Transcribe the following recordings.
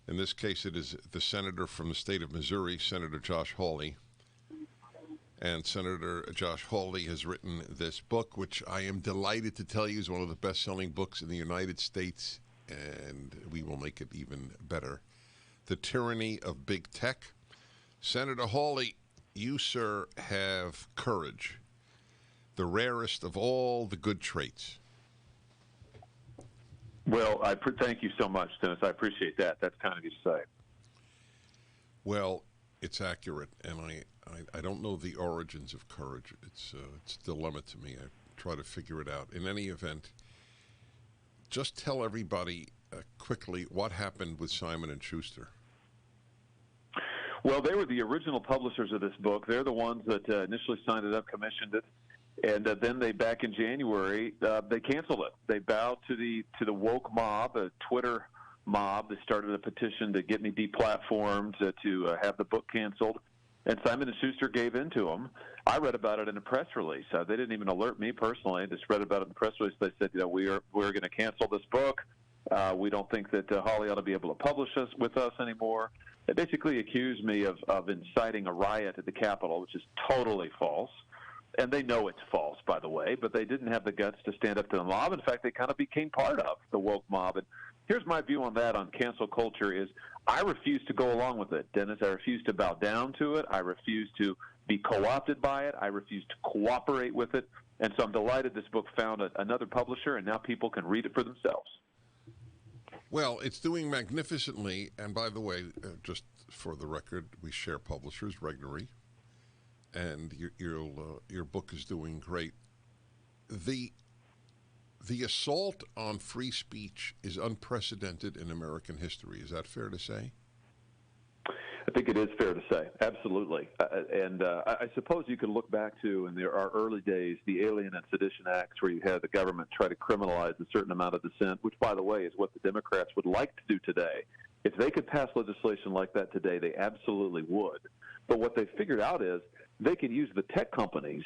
In this case, it is the senator from the state of Missouri, Senator Josh Hawley. And Senator Josh Hawley has written this book, which I am delighted to tell you is one of the best-selling books in the United States, and we will make it even better. The Tyranny of Big Tech. Senator Hawley, you, sir, have courage, the rarest of all the good traits. Well, thank you so much, Dennis. I appreciate that. That's kind of you to say. Well, it's accurate, and I don't know the origins of courage. It's a dilemma to me. I try to figure it out. In any event, just tell everybody quickly what happened with Simon & Schuster. Well, they were the original publishers of this book. They're the ones that initially signed it up, commissioned it, and then they, back in January, they canceled it. They bowed to the woke mob, a Twitter mob. They started a petition to get me deplatformed, to have the book canceled. And Simon & Schuster gave in to them. I read about it in a press release. They didn't even alert me personally. I just read about it in the press release. They said, we're going to cancel this book. We don't think that Hawley ought to be able to publish us with us anymore. They basically accused me of inciting a riot at the Capitol, which is totally false. And they know it's false, by the way, but they didn't have the guts to stand up to the mob. In fact, they kind of became part of the woke mob. And here's my view on that, on cancel culture, is I refuse to go along with it, Dennis. I refuse to bow down to it. I refuse to be co-opted by it. I refuse to cooperate with it. And so I'm delighted this book found another publisher, and now people can read it for themselves. Well, it's doing magnificently. And by the way, just for the record, we share publishers, Regnery, and your book is doing great. The assault on free speech is unprecedented in American history. Is that fair to say? I think it is fair to say, absolutely. And I suppose you could look back to, in our early days, the Alien and Sedition Acts, where you had the government try to criminalize a certain amount of dissent, which, by the way, is what the Democrats would like to do today. If they could pass legislation like that today, they absolutely would. But what they figured out is they could use the tech companies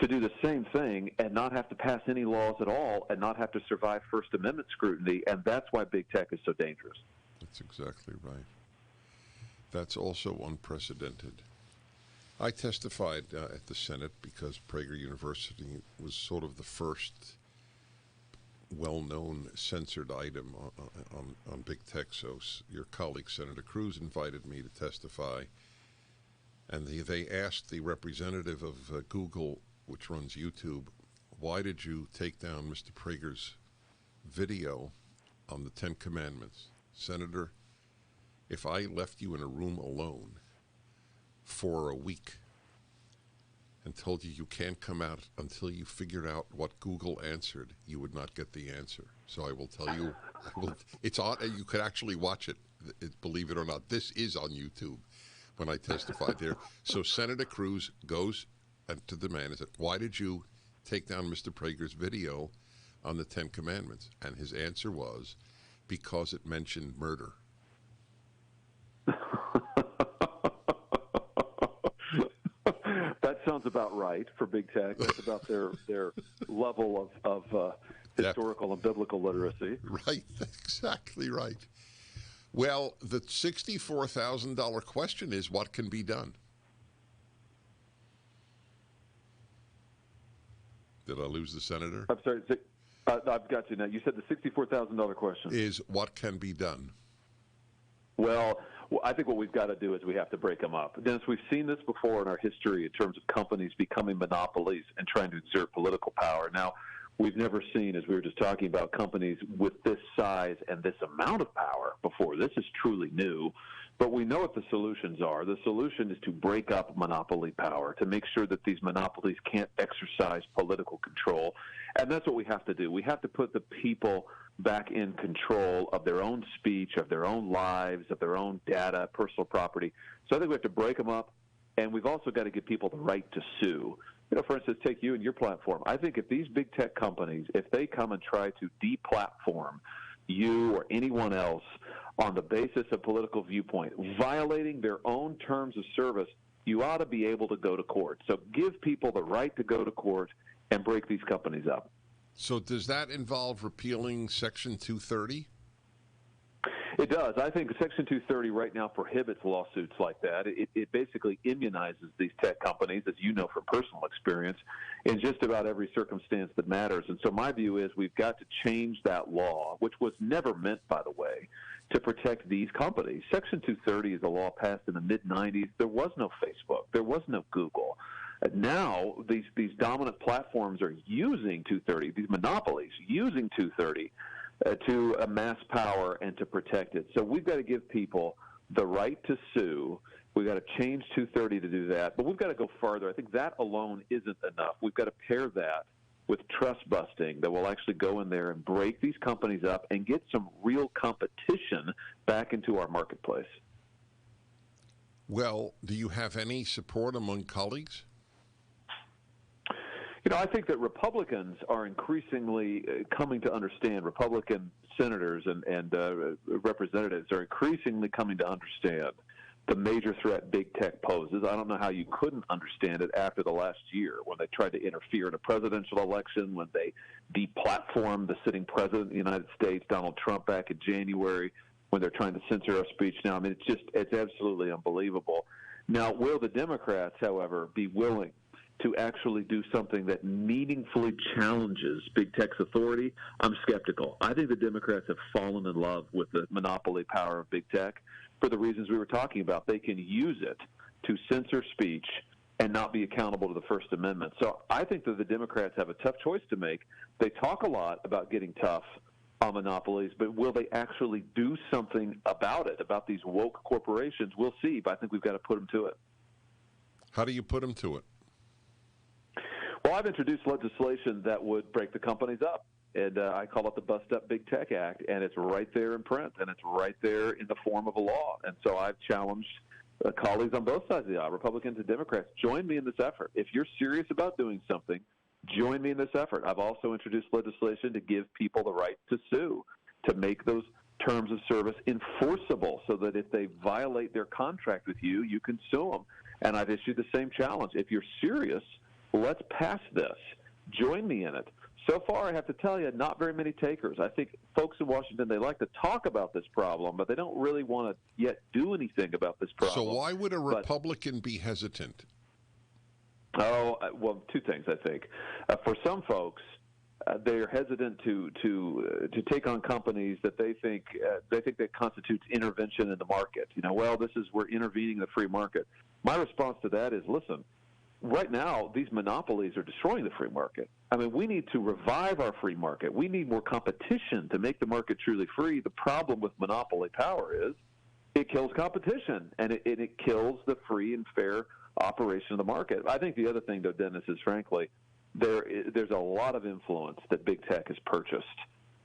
to do the same thing and not have to pass any laws at all and not have to survive First Amendment scrutiny, and that's why big tech is so dangerous. That's exactly right. That's also unprecedented. I testified at the Senate because Prager University was sort of the first well-known censored item on big tech. So your colleague, Senator Cruz, invited me to testify, and they asked the representative of Google, which runs YouTube, why did you take down Mr. Prager's video on the Ten Commandments? Senator, if I left you in a room alone for a week and told you can't come out until you figured out what Google answered, you would not get the answer. So I will tell you, it's on, you could actually watch it, believe it or not. This is on YouTube when I testified there. So Senator Cruz goes to the man and said, why did you take down Mr. Prager's video on the Ten Commandments? And his answer was, because it mentioned murder. That sounds about right for big tech. That's about their level of historical and biblical literacy. Right, exactly right. Well, the $64,000 question is, what can be done? Did I lose the senator? I'm sorry. I've got you now. You said the $64,000 question is what can be done. Well, I think what we've got to do is we have to break them up. Dennis, we've seen this before in our history in terms of companies becoming monopolies and trying to exert political power. Now, we've never seen, as we were just talking about, companies with this size and this amount of power before. This is truly new. But we know what the solutions are. The solution is to break up monopoly power, to make sure that these monopolies can't exercise political control. And that's what we have to do. We have to put the people back in control of their own speech, of their own lives, of their own data, personal property. So I think we have to break them up, and we've also got to give people the right to sue. You know, for instance, take you and your platform. I think if these big tech companies, if they come and try to deplatform you or anyone else on the basis of political viewpoint, violating their own terms of service, you ought to be able to go to court. So give people the right to go to court and break these companies up. So does that involve repealing Section 230? It does. I think Section 230 right now prohibits lawsuits like that. It basically immunizes these tech companies, as you know from personal experience, in just about every circumstance that matters. And so my view is we've got to change that law, which was never meant, by the way, to protect these companies. Section 230 is a law passed in the mid-'90s. There was no Facebook. There was no Google. Now these dominant platforms are using 230, these monopolies, using 230 to amass power and to protect it. So we've got to give people the right to sue. We've got to change 230 to do that. But we've got to go further. I think that alone isn't enough. We've got to pair that with trust busting that will actually go in there and break these companies up and get some real competition back into our marketplace. Well, do you have any support among colleagues? You know, I think that Republicans are increasingly coming to understand, Republican senators and representatives are increasingly coming to understand the major threat big tech poses. I don't know how you couldn't understand it after the last year when they tried to interfere in a presidential election, when they deplatformed the sitting president of the United States, Donald Trump, back in January, when they're trying to censor our speech now. I mean, it's absolutely unbelievable. Now, will the Democrats, however, be willing to actually do something that meaningfully challenges big tech's authority? I'm skeptical. I think the Democrats have fallen in love with the monopoly power of big tech for the reasons we were talking about. They can use it to censor speech and not be accountable to the First Amendment. So I think that the Democrats have a tough choice to make. They talk a lot about getting tough on monopolies, but will they actually do something about it, about these woke corporations? We'll see, but I think we've got to put them to it. How do you put them to it? Well, I've introduced legislation that would break the companies up, and I call it the Bust Up Big Tech Act, and it's right there in print, and it's right there in the form of a law. And so I've challenged colleagues on both sides of the aisle, Republicans and Democrats, join me in this effort. If you're serious about doing something, join me in this effort. I've also introduced legislation to give people the right to sue, to make those terms of service enforceable so that if they violate their contract with you, you can sue them. And I've issued the same challenge. If you're serious, let's pass this. Join me in it. So far, I have to tell you, not very many takers. I think folks in Washington, they like to talk about this problem, but they don't really want to yet do anything about this problem. So why would a Republican be hesitant? Oh, well, two things, I think. For some folks, they're hesitant to take on companies that they think that constitutes intervention in the market. You know, well, we're intervening in the free market. My response to that is, listen, right now, these monopolies are destroying the free market. I mean, we need to revive our free market. We need more competition to make the market truly free. The problem with monopoly power is it kills competition, and it kills the free and fair operation of the market. I think the other thing, though, Dennis, is frankly, there's a lot of influence that big tech has purchased.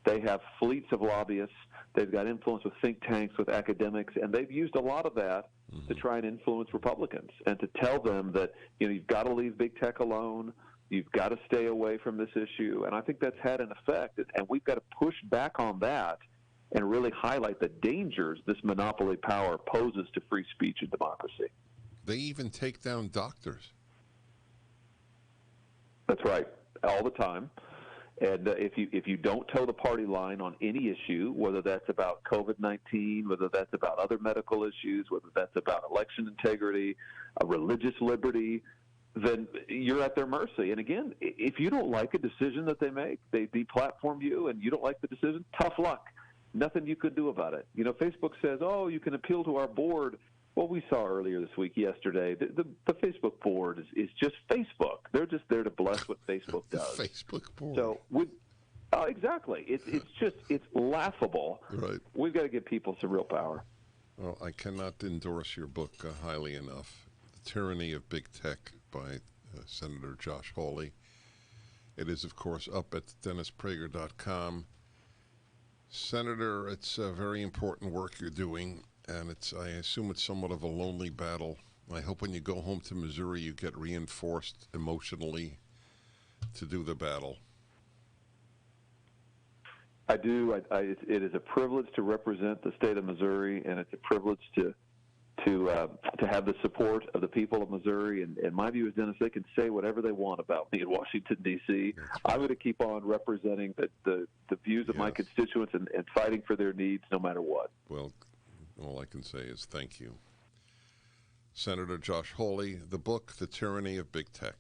They have fleets of lobbyists. They've got influence with think tanks, with academics, and they've used a lot of that to try and influence Republicans and to tell them that, you know, you've got to leave big tech alone. You've got to stay away from this issue. And I think that's had an effect, and we've got to push back on that and really highlight the dangers this monopoly power poses to free speech and democracy. They even take down doctors. That's right, all the time. And if you don't toe the party line on any issue, whether that's about COVID-19, whether that's about other medical issues, whether that's about election integrity, religious liberty, then you're at their mercy. And again, if you don't like a decision that they make, they deplatform you, and you don't like the decision, tough luck. Nothing you could do about it. You know, Facebook says, oh, you can appeal to our board. Well, we saw earlier this week, yesterday, the Facebook board is just Facebook. They're just there to bless what Facebook does. Facebook board. So exactly. It's laughable. Right. We've got to give people some real power. Well, I cannot endorse your book highly enough. The Tyranny of Big Tech by Senator Josh Hawley. It is, of course, up at DennisPrager.com. Senator, it's very important work you're doing. And I assume it's somewhat of a lonely battle. I hope when you go home to Missouri, you get reinforced emotionally to do the battle. I do. It is a privilege to represent the state of Missouri, and it's a privilege to to have the support of the people of Missouri. And my view is, Dennis, they can say whatever they want about me in Washington, D.C. Right. I'm going to keep on representing the views of my constituents and fighting for their needs no matter what. Well, all I can say is thank you. Senator Josh Hawley, the book, The Tyranny of Big Tech.